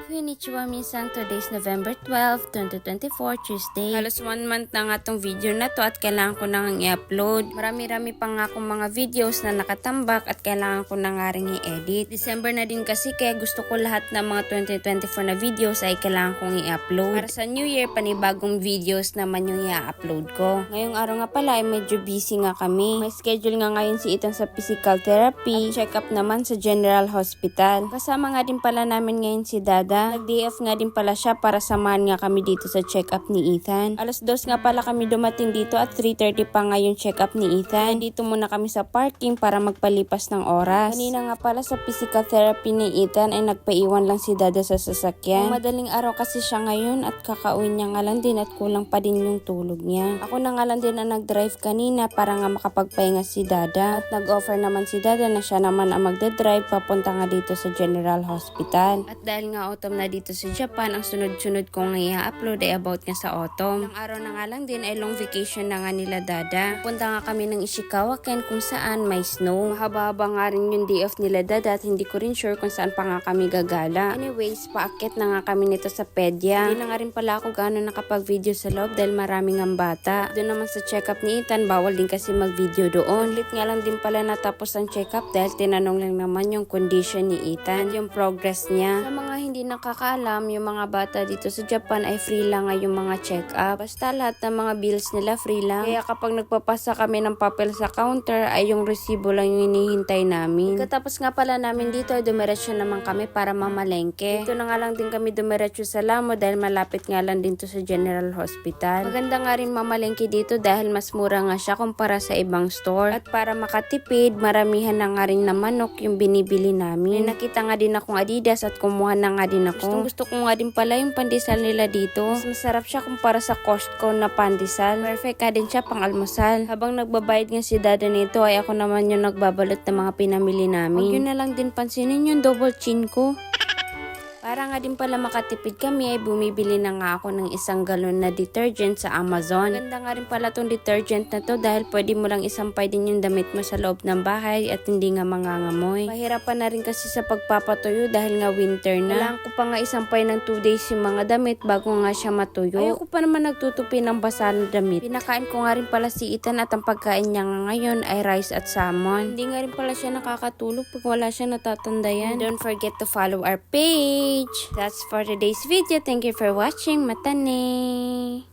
Konnichiwa minsan, today's November 12, 2024, Tuesday. Halos 1 month na nga tong video na to at kailangan ko nang i-upload. Marami-rami pa nga akong mga videos na nakatambak at kailangan ko na nga rin i-edit. December na din kasi kaya gusto ko lahat ng mga 2024 na videos ay kailangan kong i-upload. Para sa New Year, panibagong videos naman yung i-upload ko. Ngayong araw nga pala ay medyo busy nga kami. May schedule nga ngayon si Ethan sa physical therapy at check-up naman sa General Hospital. Kasama nga din pala namin ngayon si Dada. Nag-day off nga din pala siya para samahan nga kami dito sa check-up ni Ethan. Alas 2 nga pala kami dumating dito at 3:30 pa nga yung check-up ni Ethan. Dito muna kami sa parking para magpalipas ng oras. Kanina nga pala sa physical therapy ni Ethan ay nagpaiwan lang si Dada sa sasakyan. Madaling araw kasi siya ngayon at kakauwi niya nga lang din at kulang pa din yung tulog niya. Ako na nga lang din ang nag-drive kanina para nga makapagpahinga si Dada. At nag-offer naman si Dada na siya naman ang magdadrive papunta nga dito sa General Hospital. At dahil nga autumn na dito sa Japan, ang sunod-sunod kong i-upload ay about nga sa autumn. Ilang araw na nga lang din ay long vacation na nga nila Dada. Punta nga kami ng Ishikawa Ken kung saan may snow. Mahaba-haba nga rin yung day off nila Dada at hindi ko rin sure kung saan pa nga kami gagala. Anyways, paakit na nga kami nito sa pedya. Hindi na nga rin pala ako gano'n nakapag-video sa loob dahil maraming ang bata. Doon naman sa check-up ni Ethan, bawal din kasi mag-video doon. Lit nga lang din pala natapos ang check-up dahil tinanong lang naman yung condition ni Ethan at yung progress niya. Sa mga hindi nakakaalam, yung mga bata dito sa Japan ay free lang nga yung mga check-up. Basta lahat ng mga bills nila free lang. Kaya kapag nagpapasa kami ng papel sa counter ay yung resibo lang yung hinihintay namin. Pagkatapos nga pala namin dito ay dumiretso naman kami para mamalengke. Dito na nga lang din kami dumiretso sa Lamo dahil malapit nga lang din to sa General Hospital. Maganda nga rin mamalengke dito dahil mas mura nga siya kumpara sa ibang store. At para makatipid, maramihan na nga rin na manok yung binibili namin. May nakita nga din akong Adidas at kumuha na nga din ako. Gusto ko nga din pala yung pandesal nila dito. Mas masarap siya kumpara sa Costco na pandesal. Perfect ka din siya pang almusal. Habang nagbabayad nga si Dada nito ay ako naman yung nagbabalot ng mga pinamili namin. Huwag yun na lang din pansinin yung double chin ko. Para nga din pala makatipid kami ay bumibili na nga ako ng 1 galon na detergent sa Amazon. Ganda nga rin pala tong detergent na to dahil pwede mo lang isampay din yung damit mo sa loob ng bahay at hindi nga mangangamoy. Mahirapan na rin kasi sa pagpapatuyo dahil nga winter na. Kailangan ko pa nga isampay ng 2 days yung mga damit bago nga siya matuyo. Ayoko pa naman nagtutupi ng basa na damit. Pinakain ko nga rin pala si Ethan at ang pagkain niya nga ngayon ay rice at salmon. Hindi nga rin pala siya nakakatulog pag wala siya natatandayan. Don't forget to follow our page. That's for today's video. Thank you for watching. Mata ne!